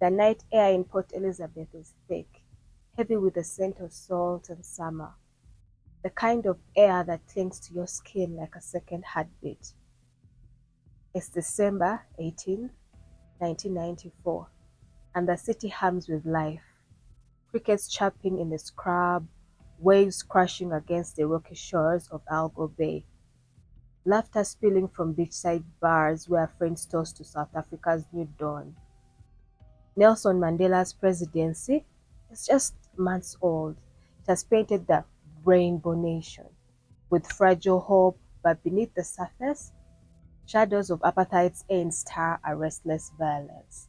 The night air in Port Elizabeth is thick, heavy with the scent of salt and summer, the kind of air that clings to your skin like a second heartbeat. It's December 18th, 1994, and the city hums with life. Crickets chirping in the scrub, waves crashing against the rocky shores of Algo Bay, laughter spilling from beachside bars where friends toast to South Africa's new dawn. Nelson Mandela's presidency is just months old. It has painted the rainbow nation with fragile hope, but beneath the surface, shadows of apartheid's end star a restless violence.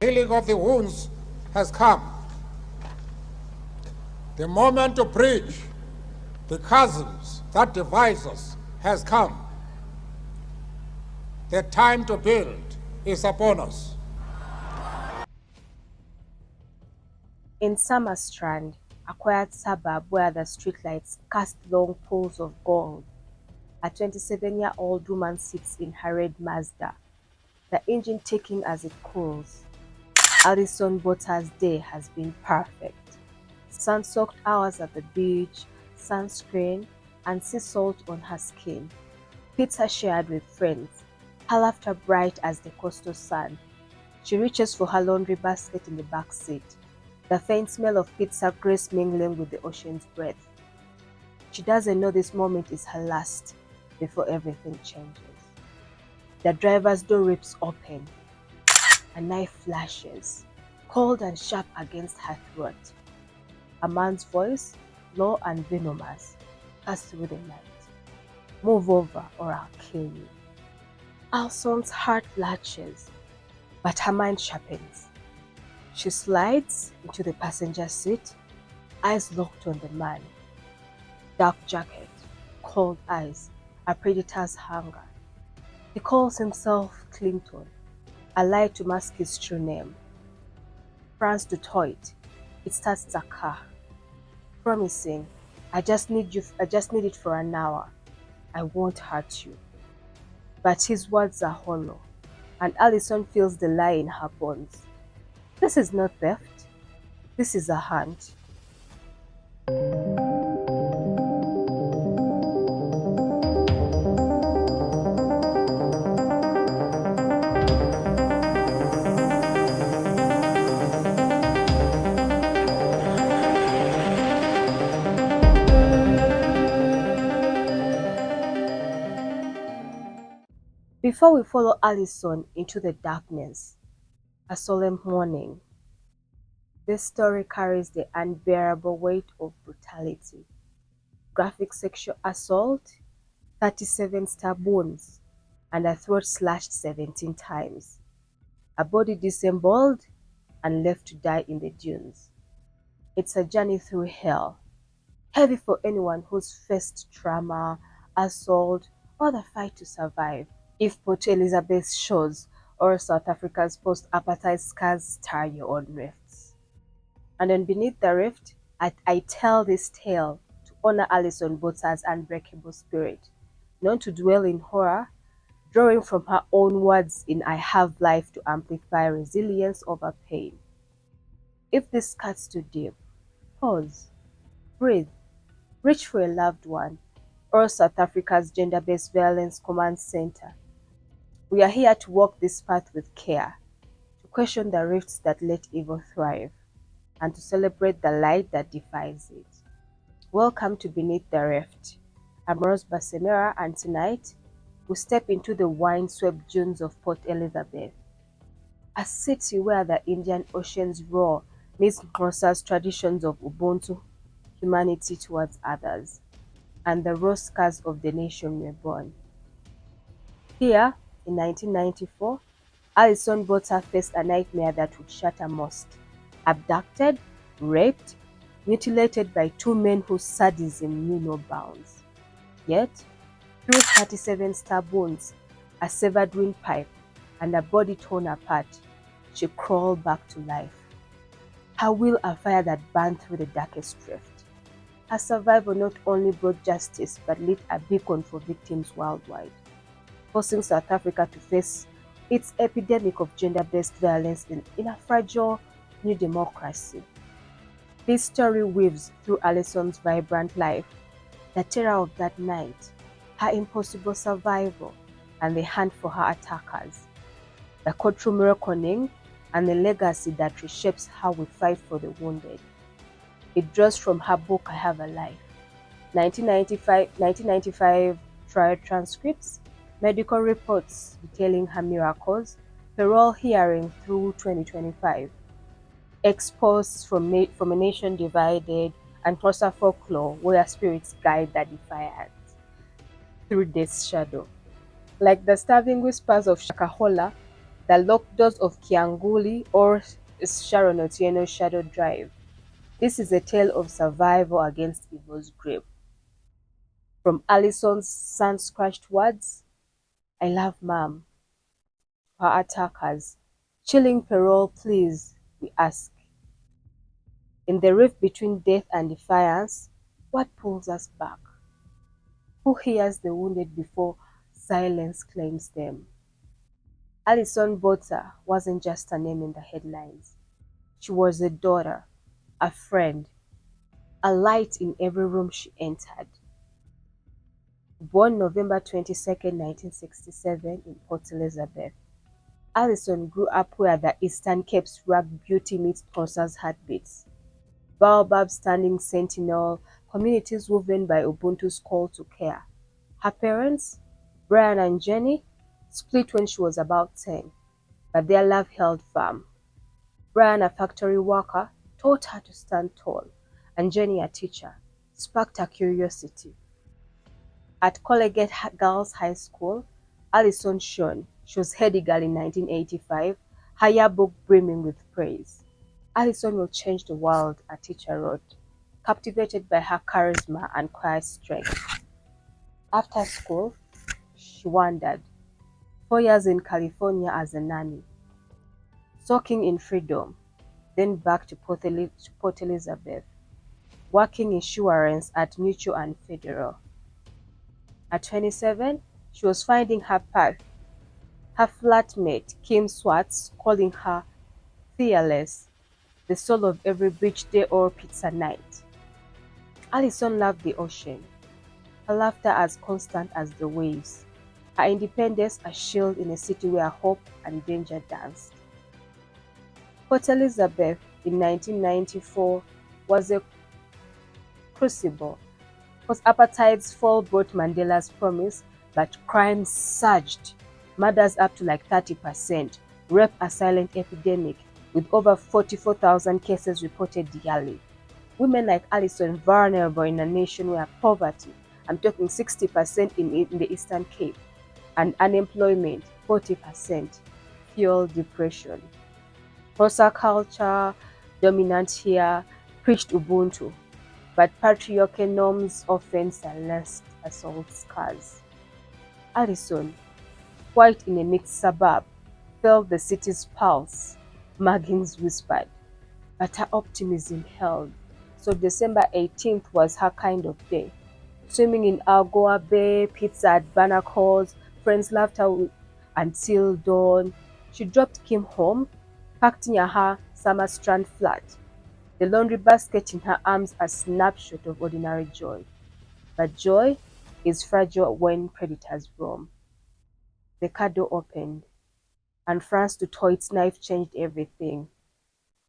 Healing of the wounds has come. The moment to bridge the chasms that divide us has come. The time to build is upon us. In Summerstrand, a quiet suburb where the streetlights cast long pools of gold, a 27-year-old woman sits in her red Mazda, the engine ticking as it cools. Alison Botha's day has been perfect. Sun-soaked hours at the beach, sunscreen, and sea salt on her skin. Pizza shared with friends, her laughter bright as the coastal sun. She reaches for her laundry basket in the back seat, the faint smell of pizza grease mingling with the ocean's breath. She doesn't know this moment is her last before everything changes. The driver's door rips open. A knife flashes, cold and sharp against her throat. A man's voice, low and venomous, cuts through the night. Move over or I'll kill you. Alison's heart latches, but her mind sharpens. She slides into the passenger seat, eyes locked on the man. Dark jacket, cold eyes, a predator's hunger. He calls himself Clinton, a lie to mask his true name. France du Toit, it starts a car, promising, I just need it for an hour. I won't hurt you. But his words are hollow, and Alison feels the lie in her bones. This is not theft. This is a hunt. Before we follow Alison into the darkness, a solemn warning. This story carries the unbearable weight of brutality. Graphic sexual assault, 37 stab wounds, and a throat slashed 17 times. A body disemboweled and left to die in the dunes. It's a journey through hell, heavy for anyone who's faced trauma, assault, or the fight to survive. If Port Elizabeth's shores or South Africa's post-apartheid scars star your own rifts. And on Beneath the Rift, I tell this tale to honor Alison Botha's unbreakable spirit, known to dwell in horror, drawing from her own words in I Have Life to amplify resilience over pain. If this cuts too deep, pause, breathe, reach for a loved one, or South Africa's gender-based violence command center. We are here to walk this path with care, to question the rifts that let evil thrive, and to celebrate the light that defies it. Welcome to Beneath the Rift. I'm Rose Basemera, and tonight we step into the wine-swept dunes of Port Elizabeth, a city where the Indian Ocean's roar meets Xhosa's traditions of Ubuntu, humanity towards others, and the raw scars of the nation reborn. Here, in 1994, Alison Botha faced a nightmare that would shatter most. Abducted, raped, mutilated by two men whose sadism knew no bounds. Yet, through 37 stab wounds, a severed windpipe, and a body torn apart, she crawled back to life. Her will a fire that burned through the darkest rift. Her survival not only brought justice but lit a beacon for victims worldwide, forcing South Africa to face its epidemic of gender-based violence in a fragile new democracy. This story weaves through Alison's vibrant life, the terror of that night, her impossible survival, and the hunt for her attackers, the courtroom reckoning, and the legacy that reshapes how we fight for the wounded. It draws from her book I Have a Life, 1995 trial transcripts, medical reports detailing her miracles, parole hearing through 2025, exposed from a nation divided, and Xhosa folklore where spirits guide the defiant through death's shadow. Like the starving whispers of Shakahola, the locked doors of Kianguli, or Sharon Otieno's Shadow Drive. This is a tale of survival against evil's grip. From Alison's sun-scratched words, I love mom, to her attackers, chilling parole please, we ask. In the rift between death and defiance, what pulls us back? Who hears the wounded before silence claims them? Alison Botha wasn't just a name in the headlines. She was a daughter, a friend, a light in every room she entered. Born November 22nd, 1967 in Port Elizabeth, Alison grew up where the Eastern Cape's rugged beauty meets Xhosa's heartbeats. Baobab standing sentinel, communities woven by Ubuntu's call to care. Her parents, Brian and Jenny, split when she was about 10, but their love held firm. Brian, a factory worker, taught her to stand tall, and Jenny, a teacher, sparked her curiosity. At Collegiate Girls High School, Alison shone. She was head girl in 1985, her yearbook brimming with praise. Alison will change the world, a teacher wrote, captivated by her charisma and quiet strength. After school, she wandered, 4 years in California as a nanny, soaking in freedom, then back to Port Elizabeth, working insurance at Mutual and Federal. At 27, she was finding her path. Her flatmate, Kim Swartz, calling her fearless, the soul of every beach day or pizza night. Alison loved the ocean, her laughter as constant as the waves, her independence a shield in a city where hope and danger danced. Port Elizabeth in 1994 was a crucible. Post-apartheid's fall brought Mandela's promise, but crime surged. Murders up to like 30%, rape a silent epidemic, with over 44,000 cases reported yearly. Women like Alison vulnerable in a nation where poverty, I'm talking 60% in the Eastern Cape, and unemployment, 40%, fueled depression. Xhosa culture, dominant here, preached Ubuntu, but patriarchal norms often silenced assault scars. Alison, white in a mixed suburb, felt the city's pulse, Muggins whispered, but her optimism held. So December 18th was her kind of day. Swimming in Algoa Bay, pizza at Barnacles, friends laughed her until dawn. She dropped Kim home, packed in her summer strand flat, the laundry basket in her arms a snapshot of ordinary joy. But joy is fragile when predators roam. The car door opened, and Fran's Dutoit's knife changed everything.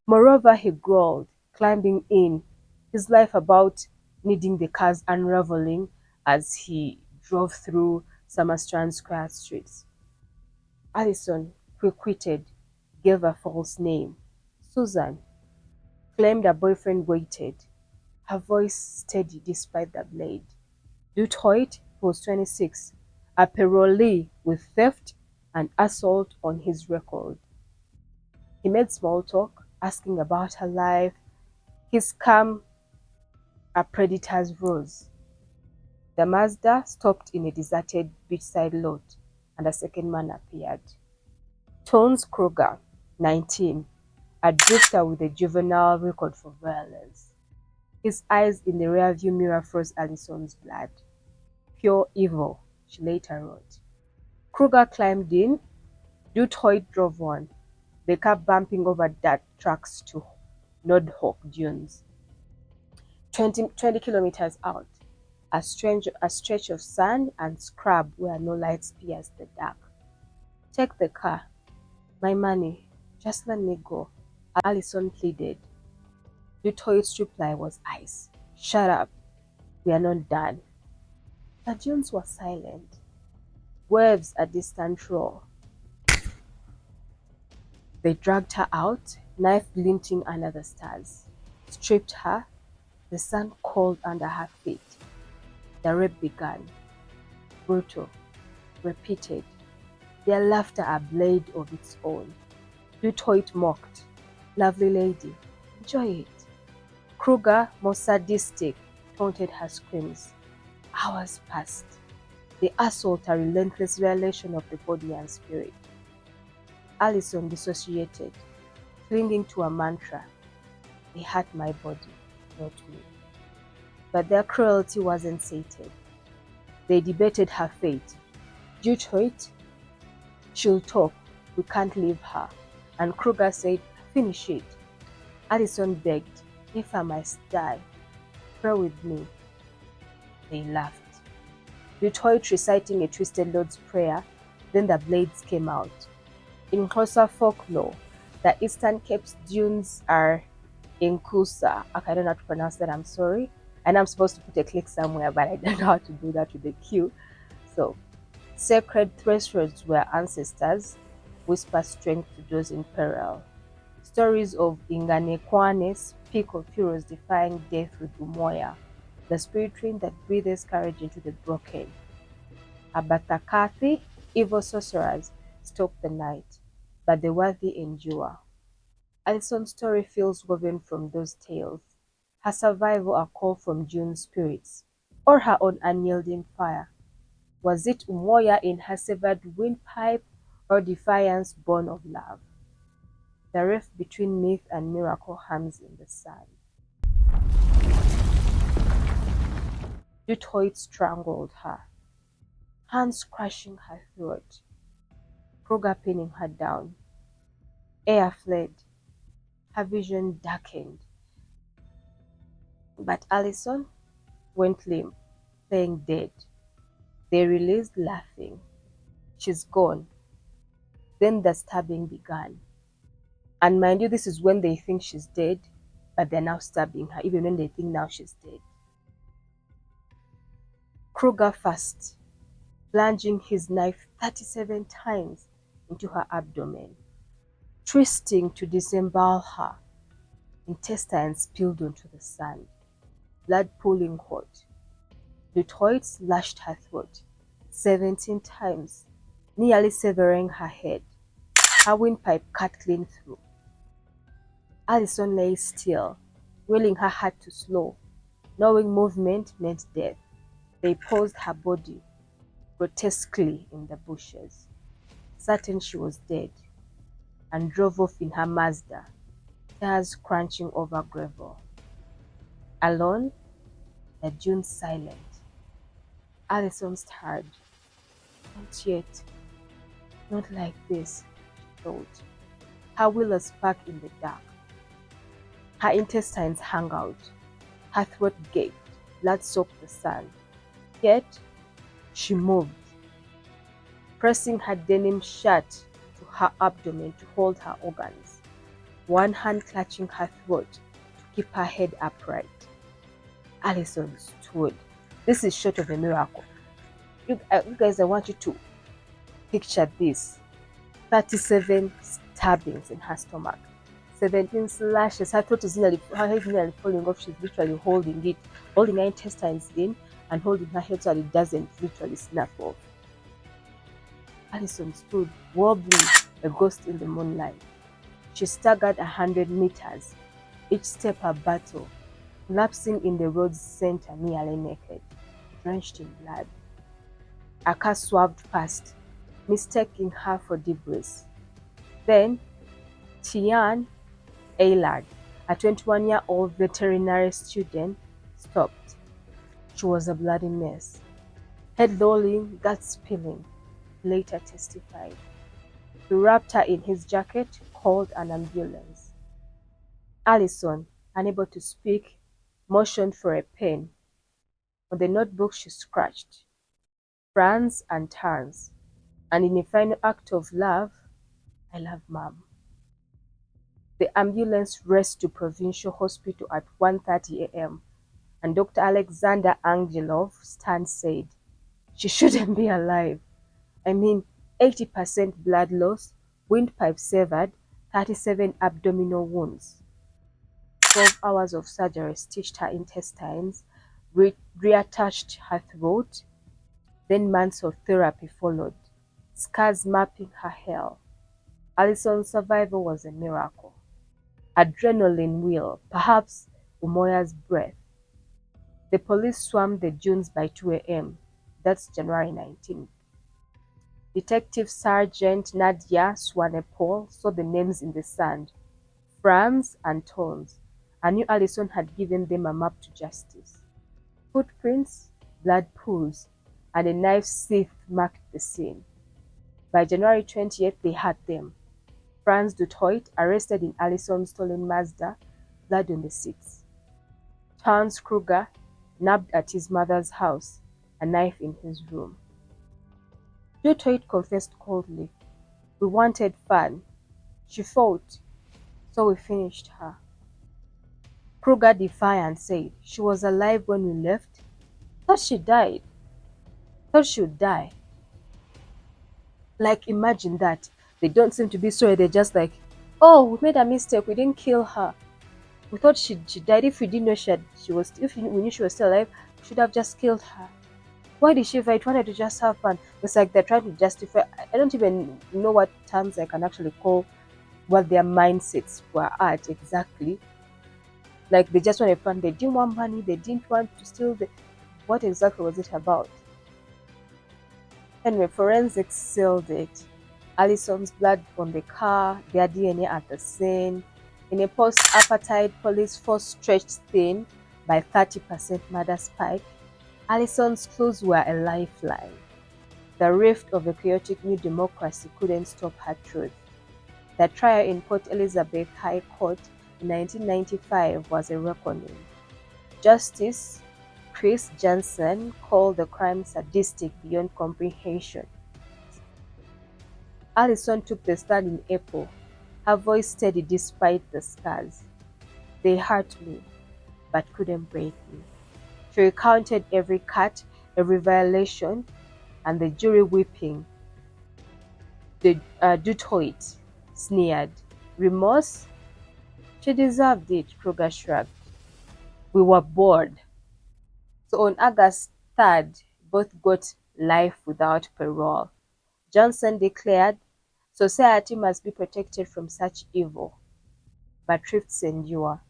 Moreover, he growled, climbing in, his life about needing the car's unraveling as he drove through Summerstrand Square streets. Alison, quick-witted, gave a false name. Susan claimed her boyfriend waited, her voice steady despite the blade. Dutoit was 26, a parolee with theft and assault on his record. He made small talk, asking about her life. His calm, a predator's rose. The Mazda stopped in a deserted beachside lot. and a second man appeared. Tones Kruger, 19, a drifter with a juvenile record for violence. His eyes in the rearview mirror froze Alison's blood. Pure evil, she later wrote. Kruger climbed in. Dutoit drove on, the car bumping over dirt tracks to Nordhoek Dunes. 20 kilometers out, a stretch of sand and scrub where no lights pierced the dark. Take the car. My money. Just let me go. Alison pleaded. Dutoit's reply was ice. Shut up. We are not done. The dunes were silent. Waves a distant roar. They dragged her out, knife glinting under the stars. Stripped her, the sand cold under her feet. The rape began. Brutal. Repeated. Their laughter a blade of its own. Dutoit mocked. Lovely lady, enjoy it. Kruger, more sadistic, taunted her screams. Hours passed. The assault a relentless violation of the body and spirit. Alison dissociated, clinging to a mantra. They hurt my body, not me. But their cruelty wasn't sated. They debated her fate. Dutoit, she'll talk, we can't leave her. And Kruger said, finish it. Alison begged, if I must die, pray with me. They laughed. Dutoit reciting a twisted Lord's Prayer, then the blades came out. In closer folklore, the Eastern Cape's dunes are in Kusa. Okay, I don't know how to pronounce that, I'm sorry. And I'm supposed to put a click somewhere, but I don't know how to do that with the Q. So, sacred thresholds where ancestors whisper strength to those in peril. Stories of Inganekwane's peak of heroes defying death with Umoya, the spirit train that breathes courage into the broken. Abatakathi, evil sorcerers, stalk the night, but the worthy endure. Alison's story feels woven from those tales, her survival a call from June's spirits, or her own unyielding fire. Was it Umoya in her severed windpipe, or defiance born of love? The rift between myth and miracle hums in the sand. Dutoit strangled her, hands crushing her throat, Kruger pinning her down. Air fled, her vision darkened. But Alison went limp, playing dead. They released laughing. She's gone. Then the stabbing began. And mind you, this is when they think she's dead, but they're now stabbing her, even when they think now she's dead. Kruger first, plunging his knife 37 times into her abdomen, twisting to disembowel her. Intestines spilled onto the sand, blood pooling hot. Dutoit slashed her throat 17 times, nearly severing her head. Her windpipe cut clean through. Alison lay still, willing her heart to slow, knowing movement meant death. They posed her body grotesquely in the bushes, certain she was dead, and drove off in her Mazda, tires crunching over gravel. Alone, the dunes silent. Alison stirred. Not yet. Not like this, she thought. Her will spark in the dark. Her intestines hung out. Her throat gaped. Blood soaked the sand. Yet, she moved, pressing her denim shirt to her abdomen to hold her organs, one hand clutching her throat to keep her head upright. Alison stood. This is short of a miracle. You guys, I want you to picture this. 37 stabbings in her stomach, 17 slashes. Her throat is her head is nearly falling off. She's literally holding it, holding her intestines in, and holding her head so that it doesn't literally snap off. Alison stood, wobbly, a ghost in the moonlight. She staggered 100 meters, each step a battle, collapsing in the road's center nearly naked, drenched in blood. A car swerved past, mistaking her for debris. Then Tian Aylard, a 21-year-old veterinary student, stopped. She was a bloody mess. Head lolling, guts spilling, he later testified. He wrapped her in his jacket, called an ambulance. Alison, unable to speak, motioned for a pen. On the notebook she scratched, "Franz and Tarns," and in a final act of love, "I love Mom." The ambulance raced to Provincial Hospital at 1:30 a.m., and Doctor Alexander Angelov Stan said, "She shouldn't be alive. I mean, 80% blood loss, windpipe severed, 37 abdominal wounds." 12 hours of surgery stitched her intestines, reattached her throat, then months of therapy followed, scars mapping her hell. Alison's survival was a miracle. Adrenaline will, perhaps Umoya's breath. The police swarmed the dunes by 2 a.m. That's January 19th. Detective Sergeant Nadia Swanepoel saw the names in the sand, Franz and Tons, and knew Alison had given them a map to justice. Footprints, blood pools, and a knife sheath marked the scene. By January 20th, they had them. Franz Dutoit arrested in Alison's stolen Mazda, blood on the seats. Hans Kruger nabbed at his mother's house, a knife in his room. Dutoit confessed coldly, "We wanted fun. She fought, so we finished her." Kruger defiant said, "She was alive when we left. Thought she died. Thought she would die." Like, imagine that. They don't seem to be sorry. They're just like, "Oh, we made a mistake. We didn't kill her. We thought she died. If we didn't know she was, if we knew she was still alive, we should have just killed her. Why did she fight? Wanted to just have fun." It's like they're trying to justify. I don't even know what terms I can actually call what their mindsets were at exactly. Like, they just wanted fun. They didn't want money. They didn't want to steal. What exactly was it about? Anyway, forensics sealed it. Alison's blood on the car, their DNA at the scene. In a post-apartheid police force stretched thin by 30% murder spike, Alison's clues were a lifeline. The rift of a chaotic new democracy couldn't stop her truth. The trial in Port Elizabeth High Court in 1995 was a reckoning. Justice Chris Johnson called the crime sadistic beyond comprehension. Alison took the stand in April, her voice steady despite the scars. "They hurt me, but couldn't break me." She recounted every cut, every violation, and the jury weeping. The Dutoit sneered. "Remorse? She deserved it," Kruger shrugged. "We were bored." So on August 3rd, both got life without parole. Johnson declared, "Society must be protected from such evil, but rifts endure."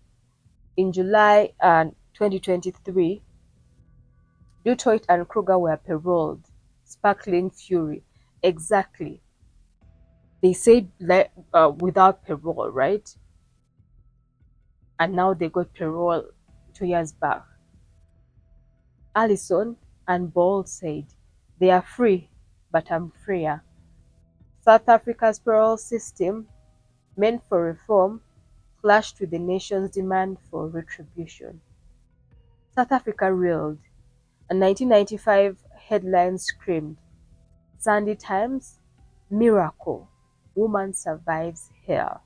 In July 2023, Dutoit and Kruger were paroled. Sparkling fury. Exactly. They said without parole, right? And now they got parole 2 years back. Alison and Ball said, "They are free, but I'm freer." South Africa's parole system, meant for reform, clashed with the nation's demand for retribution. South Africa reeled. A 1995 headline screamed, "Sunday Times, Miracle, Woman Survives Hell."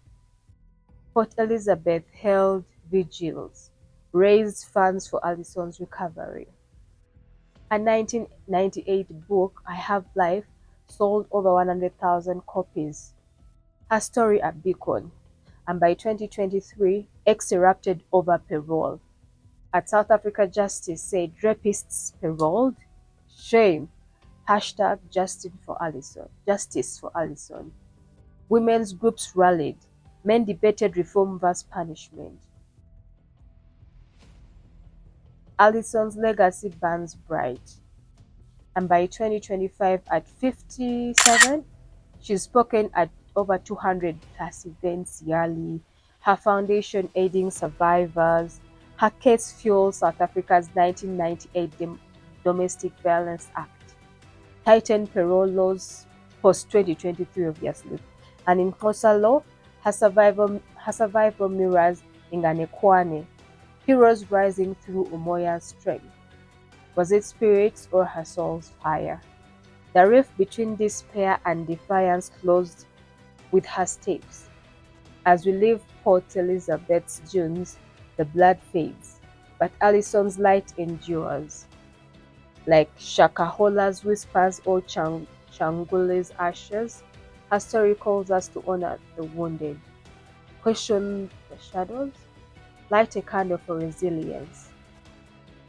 Port Elizabeth held vigils, raised funds for Alison's recovery. Her 1998 book, I Have Life, sold over 100,000 copies. Her story a beacon, and by 2023, X erupted over parole. At South Africa, Justice said rapists paroled? Shame. Hashtag Justice for Alison. Women's groups rallied. Men debated reform versus punishment. Alison's legacy burns bright. And by 2025, at 57, she's spoken at over 200 plus events yearly. Her foundation aiding survivors. Her case fuels South Africa's 1998 Domestic Violence Act, tightened parole laws post 2023, obviously. And in Xhosa law, her survival mirrors Inganekwane, heroes rising through Umoya's strength. Was it spirits or her soul's fire? The rift between despair and defiance closed with her steps. As we leave Port Elizabeth's dunes, the blood fades, but Alison's light endures. Like Shakahola's whispers or Changule's ashes, her story calls us to honor the wounded, question the shadows, light a candle for resilience.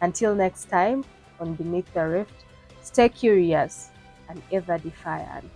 Until next time, on Beneath the Rift, stay curious and ever defiant.